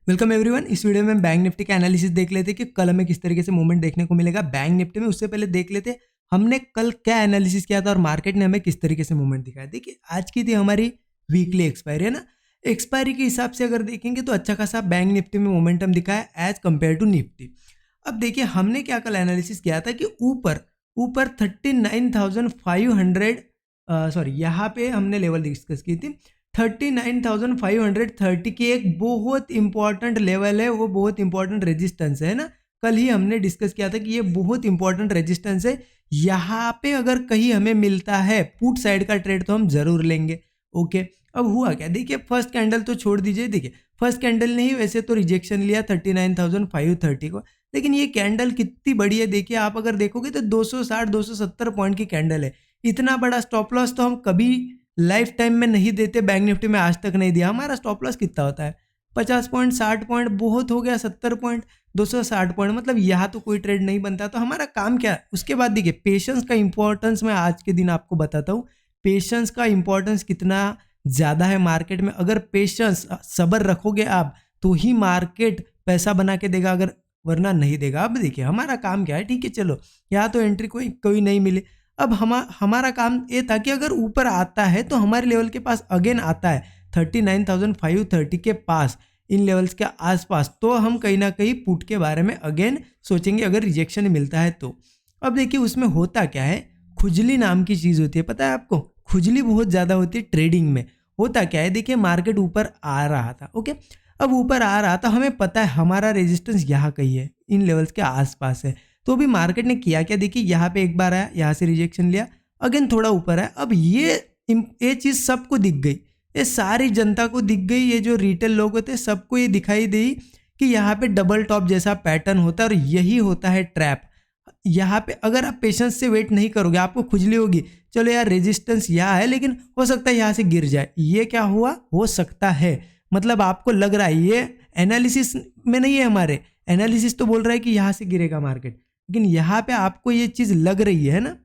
Welcome everyone. इस video में हम बैंक निफ्टी का एनालिसिस देख लेते हैं कि कल हमें किस तरीके से मूवमेंट देखने को मिलेगा बैंक निफ्टी में। उससे पहले देख लेते हमने कल क्या एनालिसिस किया था और मार्केट ने हमें किस तरीके से मूवमेंट दिखाया। देखिए आज की थी हमारी वीकली एक्सपायरी, है ना। एक्सपायरी के हिसाब से अगर देखेंगे तो अच्छा खासा बैंक निफ्टी में मोमेंटम दिखा है एज कम्पेयर टू निफ्टी। अब देखिए हमने क्या कल एनालिसिस किया था कि ऊपर ऊपर 39,500 सॉरी यहाँ पे हमने लेवल डिस्कस की थी 39,530 की एक बहुत इंपॉर्टेंट लेवल है, वो बहुत इंपॉर्टेंट रेजिस्टेंस है ना। कल ही हमने डिस्कस किया था कि ये बहुत इंपॉर्टेंट रेजिस्टेंस है। यहाँ पे अगर कहीं हमें मिलता है पुट साइड का ट्रेड तो हम जरूर लेंगे। ओके, अब हुआ क्या, देखिए फर्स्ट कैंडल तो छोड़ दीजिए। देखिए फर्स्ट कैंडल ने ही वैसे तो रिजेक्शन लिया 39,530 को, लेकिन ये कैंडल कितनी बड़ी है देखिए। आप अगर देखोगे तो 260-270 पॉइंट की कैंडल है। इतना बड़ा स्टॉप लॉस तो हम कभी लाइफ टाइम में नहीं देते, बैंक निफ्टी में आज तक नहीं दिया। हमारा स्टॉप लॉस कितना होता है 50 पॉइंट, 60 पॉइंट बहुत हो गया, 70 पॉइंट, 260 पॉइंट, मतलब यहाँ तो कोई ट्रेड नहीं बनता। तो हमारा काम क्या है उसके बाद देखिए पेशेंस का इंपॉर्टेंस मैं आज के दिन आपको बताता हूँ। पेशेंस का इंपॉर्टेंस कितना ज़्यादा है मार्केट में। अगर पेशेंस सब्र रखोगे आप तो ही मार्केट पैसा बना के देगा, अगर वरना नहीं देगा। अब देखिए हमारा काम क्या है, ठीक है चलो यहाँ तो एंट्री कोई नहीं मिली। अब हमारा काम ये था कि अगर ऊपर आता है तो हमारे लेवल के पास अगेन आता है 39,530 के पास, इन लेवल्स के आसपास, तो हम कहीं ना कहीं पुट के बारे में अगेन सोचेंगे अगर रिजेक्शन मिलता है तो। अब देखिए उसमें होता क्या है, खुजली नाम की चीज़ होती है, पता है आपको। खुजली बहुत ज़्यादा होती है ट्रेडिंग में। होता क्या है, देखिए मार्केट ऊपर आ रहा था, ओके, अब ऊपर आ रहा था, हमें पता है हमारा रेजिस्टेंस यहाँ कहीं है, इन लेवल्स के आसपास है। तो अभी मार्केट ने किया क्या, देखिए यहाँ पे एक बार आया, यहाँ से रिजेक्शन लिया, अगेन थोड़ा ऊपर आया। अब ये चीज़ सबको दिख गई, ये सारी जनता को दिख गई, ये जो रिटेल लोग होते हैं सबको ये दिखाई दी कि यहाँ पे डबल टॉप जैसा पैटर्न होता है और यही होता है ट्रैप। यहाँ पे अगर आप पेशेंस से वेट नहीं करोगे आपको खुजली होगी, चलो यार रेजिस्टेंस यहाँ है लेकिन हो सकता है यहाँ से गिर जाए। ये क्या हुआ, हो सकता है, मतलब आपको लग रहा है, ये एनालिसिस में नहीं है। हमारे एनालिसिस तो बोल रहा है कि यहाँ से गिरेगा मार्केट, लेकिन यहाँ पे आपको ये चीज़ लग रही है ना,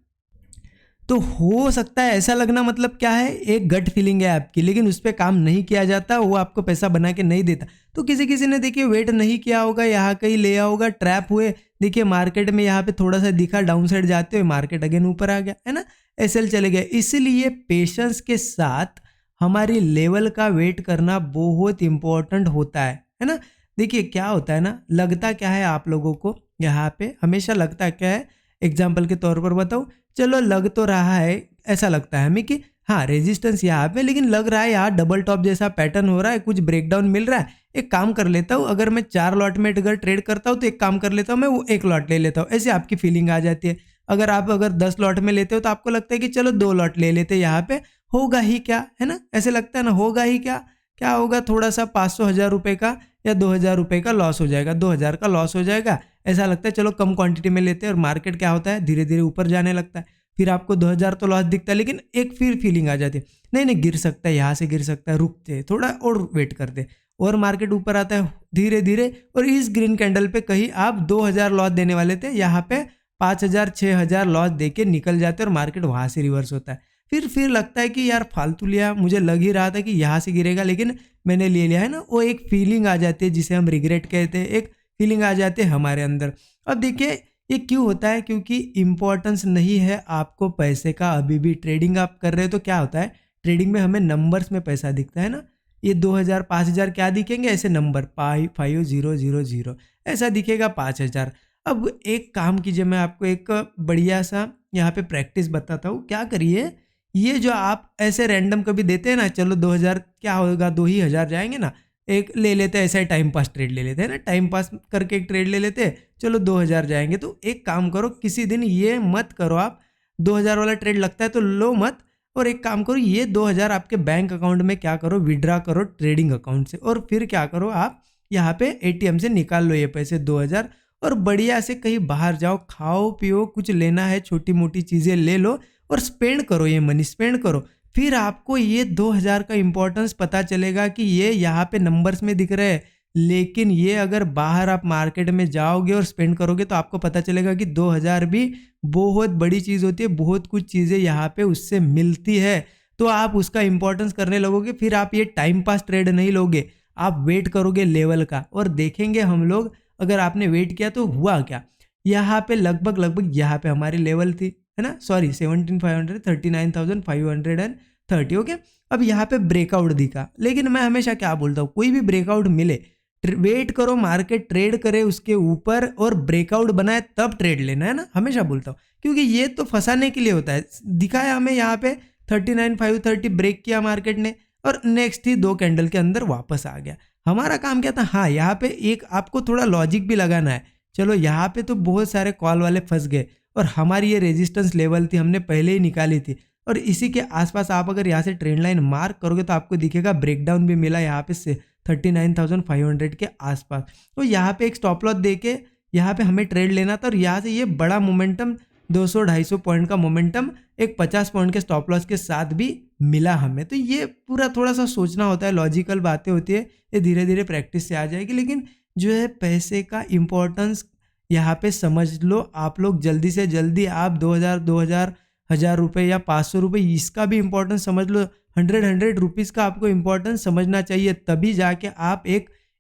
तो हो सकता है ऐसा लगना मतलब क्या है, एक गट फीलिंग है आपकी, लेकिन उस पर काम नहीं किया जाता, वो आपको पैसा बना के नहीं देता। तो किसी किसी ने देखिए वेट नहीं किया होगा, यहाँ कहीं ले होगा, ट्रैप हुए, देखिए मार्केट में यहाँ पे थोड़ा सा दिखा डाउन साइड जाते हुए, मार्केट अगेन ऊपर आ गया, है ना, एसएल चले गए। इसीलिए पेशेंस के साथ हमारी लेवल का वेट करना बहुत इंपॉर्टेंट होता है ना। देखिए क्या होता है ना, लगता क्या है आप लोगों को, यहाँ पे हमेशा लगता क्या है, एग्जाम्पल के तौर पर बताऊँ, चलो लग तो रहा है, ऐसा लगता है हमें कि हाँ रेजिस्टेंस यहाँ पे, लेकिन लग रहा है यहाँ डबल टॉप जैसा पैटर्न हो रहा है, कुछ ब्रेकडाउन मिल रहा है। एक काम कर लेता हूँ, अगर मैं 4 लॉट में अगर ट्रेड करता हूँ तो एक काम कर लेता हूँ, मैं वो 1 लॉट ले लेता हूँ, ऐसे आपकी फीलिंग आ जाती है। अगर 10 लॉट में लेते हो तो आपको लगता है कि चलो 2 लॉट ले लेते, यहाँ पे होगा ही क्या, है ना, ऐसे लगता है ना, होगा ही क्या, क्या होगा, थोड़ा सा 500-1000 रुपये का या 2000 रुपये का लॉस हो जाएगा, 2000 का लॉस हो जाएगा, ऐसा लगता है। चलो कम क्वांटिटी में लेते हैं और मार्केट क्या होता है धीरे धीरे ऊपर जाने लगता है, फिर आपको 2000 तो लॉस दिखता है, लेकिन एक फिर फीलिंग आ जाती है, नहीं नहीं गिर सकता है, यहाँ से गिर सकता है, रुकते थोड़ा और वेट करते, और मार्केट ऊपर आता है धीरे धीरे, और इस ग्रीन कैंडल पे कहीं आप 2000 लॉस देने वाले थे, यहाँ पे 5000-6000 लॉस दे के निकल जाते और मार्केट वहाँ से रिवर्स होता है। फिर लगता है कि यार फालतू लिया, मुझे लग ही रहा था कि यहाँ से गिरेगा लेकिन मैंने ले लिया, है ना। वो एक फीलिंग आ जाती है जिसे हम रिग्रेट कहते हैं, एक फीलिंग आ जाती है हमारे अंदर। अब देखिए ये क्यों होता है, क्योंकि इंपॉर्टेंस नहीं है आपको पैसे का। अभी भी ट्रेडिंग आप कर रहे हो तो क्या होता है, ट्रेडिंग में हमें नंबर्स में पैसा दिखता है ना। ये 2000 5000 क्या दिखेंगे, ऐसे नंबर 5000 ऐसा दिखेगा 5000। अब एक काम कीजिए, मैं आपको एक बढ़िया सा यहाँ पे प्रैक्टिस बताता हूँ, क्या करिए, ये जो आप ऐसे रैंडम कभी देते हैं ना, चलो 2000 क्या होगा, 2000 जाएंगे ना, एक ले लेते हैं, ऐसा ही टाइम पास ट्रेड ले लेते हैं ना, टाइम पास करके एक ट्रेड ले लेते हैं, चलो 2000 जाएंगे। तो एक काम करो, किसी दिन ये मत करो आप, 2000 वाला ट्रेड लगता है तो लो मत, और एक काम करो, ये 2000 आपके बैंक अकाउंट में क्या करो, विड्रा करो ट्रेडिंग अकाउंट से, और फिर क्या करो आप यहाँ पे एटीएम से निकाल लो ये पैसे 2000, और बढ़िया से कहीं बाहर जाओ, खाओ पियो, कुछ लेना है छोटी मोटी चीज़ें ले लो और स्पेंड करो, ये मनी स्पेंड करो। फिर आपको ये 2000 का इंपॉर्टेंस पता चलेगा कि ये यहाँ पे नंबर्स में दिख रहे हैं, लेकिन ये अगर बाहर आप मार्केट में जाओगे और स्पेंड करोगे तो आपको पता चलेगा कि 2000 भी बहुत बड़ी चीज़ होती है, बहुत कुछ चीज़ें यहाँ पे उससे मिलती है। तो आप उसका इंपॉर्टेंस करने लगोगे, फिर आप ये टाइम पास ट्रेड नहीं लोगे, आप वेट करोगे लेवल का और देखेंगे हम लोग अगर आपने वेट किया तो हुआ क्या। यहाँ पे लगभग यहाँ पे हमारी लेवल थी, है ना, सॉरी 17,500 39,530, ओके। अब यहाँ पे ब्रेकआउट दिखा, लेकिन मैं हमेशा क्या बोलता हूँ, कोई भी ब्रेकआउट मिले वेट करो, मार्केट ट्रेड करे उसके ऊपर और ब्रेकआउट बनाए तब ट्रेड लेना, है ना, हमेशा बोलता हूँ, क्योंकि ये तो फंसाने के लिए होता है। दिखाया हमें यहाँ पे 39,530 ब्रेक किया मार्केट ने और नेक्स्ट ही 2 कैंडल के अंदर वापस आ गया। हमारा काम क्या था, हाँ यहाँ पे एक आपको थोड़ा लॉजिक भी लगाना है। चलो यहाँ पे तो बहुत सारे कॉल वाले फंस गए और हमारी ये रेजिस्टेंस लेवल थी, हमने पहले ही निकाली थी और इसी के आसपास आप अगर यहाँ से ट्रेंड लाइन मार्क करोगे तो आपको दिखेगा ब्रेकडाउन भी मिला यहाँ पे से 39,500 के आसपास। तो यहाँ पे एक स्टॉप लॉस देके यहाँ पे हमें ट्रेड लेना था और यहाँ से ये बड़ा मोमेंटम 200-250 पॉइंट का मोमेंटम एक 50 पॉइंट के स्टॉप लॉस के साथ भी मिला हमें। तो ये पूरा थोड़ा सा सोचना होता है, लॉजिकल बातें होती है, ये धीरे धीरे प्रैक्टिस से आ जाएगी। लेकिन जो है पैसे का इम्पोर्टेंस यहाँ पे समझ लो आप लोग, जल्दी से जल्दी आप 2,000 1000 रुपये या 500 रुपये इसका भी इम्पोर्टेंस समझ लो। 100 रुपीज़ का आपको इम्पोर्टेंस समझना चाहिए, तभी जाके आप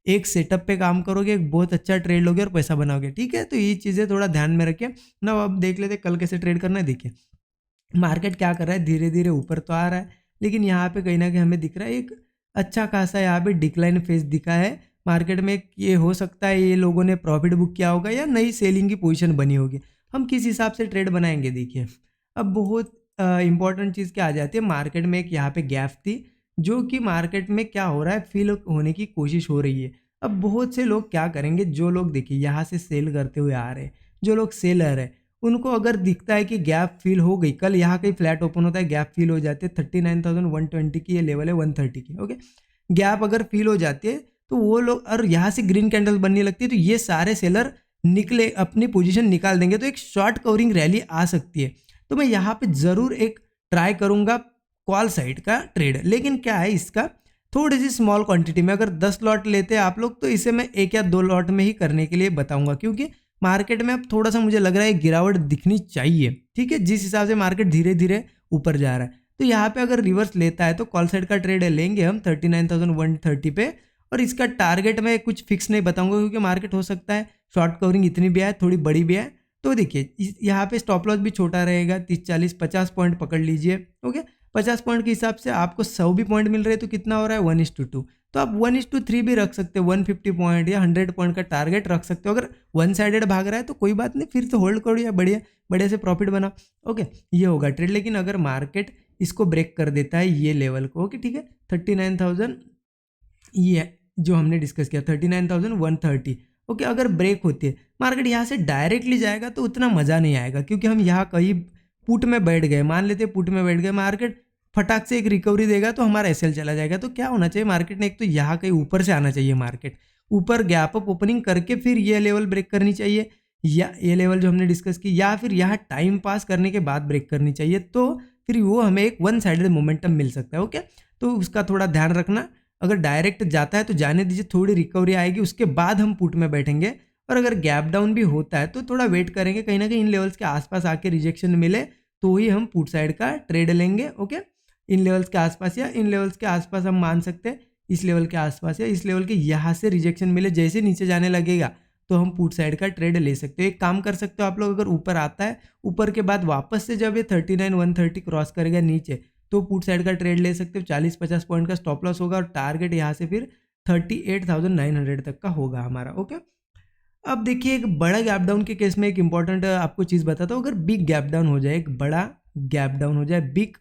एक सेटअप पे काम करोगे, एक बहुत अच्छा ट्रेड लोगे और पैसा बनाओगे, ठीक है। तो ये चीज़ें थोड़ा ध्यान में रखिए ना। अब देख लेते कल कैसे ट्रेड करना है। देखिए मार्केट क्या कर रहा है, धीरे धीरे ऊपर तो आ रहा है, लेकिन यहाँ पे कहीं ना कहीं हमें दिख रहा है एक अच्छा खासा यहाँ पे डिक्लाइन फेज दिखा है मार्केट में। ये हो सकता है ये लोगों ने प्रॉफिट बुक किया होगा या नई सेलिंग की पोजीशन बनी होगी। हम किस हिसाब से ट्रेड बनाएंगे, देखिए अब बहुत इंपॉर्टेंट चीज़ क्या आ जाती है, मार्केट में एक यहाँ पे गैप थी जो कि मार्केट में क्या हो रहा है, फिल होने की कोशिश हो रही है। अब बहुत से लोग क्या करेंगे, जो लोग देखिए यहाँ से सेल करते हुए आ रहे हैं, जो लोग सेलर है उनको अगर दिखता है कि गैप फिल हो गई, कल यहाँ कहीं फ्लैट ओपन होता है गैप फिल हो जाती है 39,120 की, ये लेवल है 130 की, ओके। गैप अगर फिल हो जाती है तो वो लोग, और यहाँ से ग्रीन कैंडल बनने लगती है तो ये सारे सेलर निकले अपनी पोजीशन निकाल देंगे, तो एक शॉर्ट कवरिंग रैली आ सकती है। तो मैं यहाँ पे ज़रूर एक ट्राई करूँगा कॉल साइड का ट्रेड, लेकिन क्या है इसका थोड़ी सी स्मॉल क्वांटिटी में, अगर 10 लॉट लेते हैं आप लोग तो इसे मैं 1 या 2 लॉट में ही करने के लिए बताऊंगा, क्योंकि मार्केट में अब थोड़ा सा मुझे लग रहा है गिरावट दिखनी चाहिए, ठीक है, जिस हिसाब से मार्केट धीरे धीरे ऊपर जा रहा है। तो यहाँ पे अगर रिवर्स लेता है तो कॉल साइड का ट्रेड लेंगे हम 39,130 पे, और इसका टारगेट मैं कुछ फिक्स नहीं बताऊंगा क्योंकि मार्केट हो सकता है शॉर्ट कवरिंग इतनी भी आए, थोड़ी बड़ी भी आए। तो देखिए यहाँ पे स्टॉप लॉस भी छोटा रहेगा, 30 40 50 पॉइंट पकड़ लीजिए, ओके। 50 पॉइंट के हिसाब से आपको 100 भी पॉइंट मिल रहे हैं तो कितना हो रहा है 1:2, तो आप 1:3 भी रख सकते हो, 150 पॉइंट या 100 पॉइंट का टारगेट रख सकते हो। अगर वन साइडेड भाग रहा है तो कोई बात नहीं, फिर तो होल्ड करो या बढ़िया बढ़िया से प्रॉफिट बनाओ, ओके। ये होगा ट्रेड। लेकिन अगर मार्केट इसको ब्रेक कर देता है ये लेवल को, ओके ठीक है, 39,000 ये जो हमने डिस्कस किया 39,130, ओके, अगर ब्रेक होती है मार्केट यहाँ से डायरेक्टली जाएगा तो उतना मज़ा नहीं आएगा, क्योंकि हम यहाँ कहीं पुट में बैठ गए, मान लेते हैं पुट में बैठ गए, मार्केट फटाक से एक रिकवरी देगा तो हमारा एसएल चला जाएगा। तो क्या होना चाहिए मार्केट ने, एक तो यहाँ कहीं ऊपर से आना चाहिए, मार्केट ऊपर गैप अप ओपनिंग करके फिर ये लेवल ब्रेक करनी चाहिए, या ये लेवल जो हमने डिस्कस की, या फिर यहाँ टाइम पास करने के बाद ब्रेक करनी चाहिए, तो फिर वो हमें एक वन साइडेड मोमेंटम मिल सकता है, ओके। तो उसका थोड़ा ध्यान रखना, अगर डायरेक्ट जाता है तो जाने दीजिए, थोड़ी रिकवरी आएगी उसके बाद हम पुट में बैठेंगे, और अगर गैप डाउन भी होता है तो थोड़ा वेट करेंगे, कहीं ना कहीं इन लेवल्स के आसपास आके रिजेक्शन मिले तो ही हम पुट साइड का ट्रेड लेंगे, ओके। इन लेवल्स के आसपास या इन लेवल्स के आसपास हम मान सकते हैं, इस लेवल के आसपास या इस लेवल के यहाँ से रिजेक्शन मिले, जैसे नीचे जाने लगेगा तो हम पुट साइड का ट्रेड ले सकते हो। एक काम कर सकते हो आप लोग, अगर ऊपर आता है, ऊपर के बाद वापस से जब ये 39,130 क्रॉस करेगा नीचे तो पुट साइड का ट्रेड ले सकते हो, 40-50 पॉइंट का स्टॉप लॉस होगा और टारगेट यहाँ से फिर 38,900 तक का होगा हमारा, ओके। अब देखिए एक बड़ा गैप डाउन के केस में एक इंपॉर्टेंट आपको चीज़ बताता हूँ, अगर बिग गैप डाउन हो जाए, एक बड़ा गैप डाउन हो जाए, big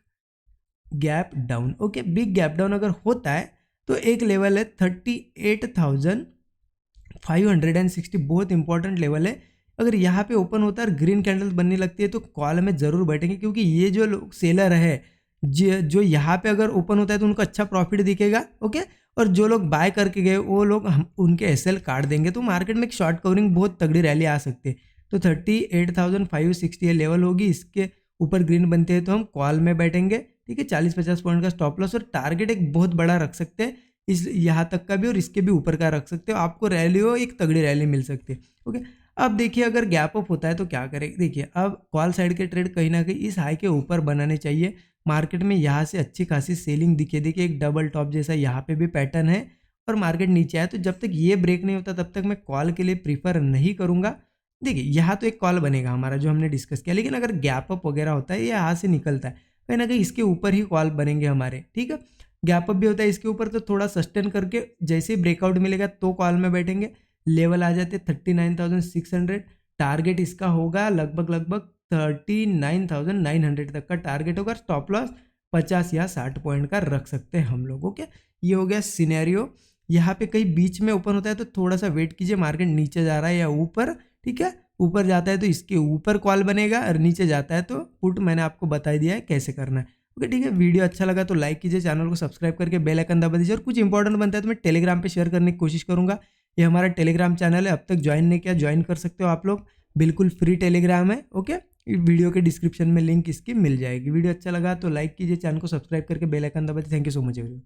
gap down, okay, big gap down अगर होता है तो एक लेवल है 38,560, बहुत इंपॉर्टेंट लेवल है। अगर यहाँ पे ओपन होता है और ग्रीन कैंडल बनने लगती है तो कॉल में ज़रूर बैठेंगे, क्योंकि ये जो लोग सेलर है जो यहाँ पे अगर ओपन होता है तो उनको अच्छा प्रॉफिट दिखेगा, ओके। और जो लोग बाय करके गए वो लोग हम उनके एसएल काट देंगे, तो मार्केट में एक शॉर्ट कवरिंग बहुत तगड़ी रैली आ सकती है। तो 38,560 लेवल होगी, इसके ऊपर ग्रीन बनते हैं तो हम कॉल में बैठेंगे, ठीक है। 40-50 पॉइंट का स्टॉप लॉस और टारगेट एक बहुत बड़ा रख सकते हैं, इस यहाँ तक का भी और इसके भी ऊपर का रख सकते हो, आपको रैली हो एक तगड़ी रैली मिल सकती है, ओके। अब देखिए अगर गैप अप होता है तो क्या करें, देखिए अब कॉल साइड के ट्रेड कहीं ना कहीं इस हाई के ऊपर बनाने चाहिए। मार्केट में यहाँ से अच्छी खासी सेलिंग दिखे, देखिए एक डबल टॉप जैसा यहाँ पे भी पैटर्न है और मार्केट नीचे आया, तो जब तक ये ब्रेक नहीं होता तब तक मैं कॉल के लिए प्रीफर नहीं करूंगा। देखिए यहाँ तो एक कॉल बनेगा हमारा जो हमने डिस्कस किया, लेकिन अगर गैप अप वगैरह होता है, ये यहाँ से निकलता है, कहीं ना कहीं इसके ऊपर ही कॉल बनेंगे हमारे, ठीक है। गैप अप भी होता है इसके ऊपर, तो थोड़ा सस्टेन करके जैसे ही ब्रेकआउट मिलेगा तो कॉल में बैठेंगे। लेवल आ जाते 39,600, टारगेट इसका होगा लगभग 39,900 तक का टारगेट होगा। स्टॉप लॉस 50 या 60 पॉइंट का रख सकते हैं हम लोग, ओके। ये हो गया सिनेरियो। यहाँ पे कहीं बीच में ओपन होता है तो थोड़ा सा वेट कीजिए, मार्केट नीचे जा रहा है या ऊपर, ठीक है। ऊपर जाता है तो इसके ऊपर कॉल बनेगा, और नीचे जाता है तो पुट मैंने आपको बता दिया है कैसे करना है, ओके ठीक है। वीडियो अच्छा लगा तो लाइक कीजिए, चैनल को सब्सक्राइब करके बेल आइकन दबा दीजिए, और कुछ इंपॉर्टेंट बनता है तो मैं टेलीग्राम पे शेयर करने की कोशिश करूंगा। ये हमारा टेलीग्राम चैनल है, अब तक ज्वाइन नहीं किया ज्वाइन कर सकते हो आप लोग, बिल्कुल फ्री टेलीग्राम है, ओके। वीडियो के डिस्क्रिप्शन में लिंक इसकी मिल जाएगी। वीडियो अच्छा लगा तो लाइक कीजिए, चैनल को सब्सक्राइब करके बेल आइकन दबा दीजिए। Thank you so much everyone.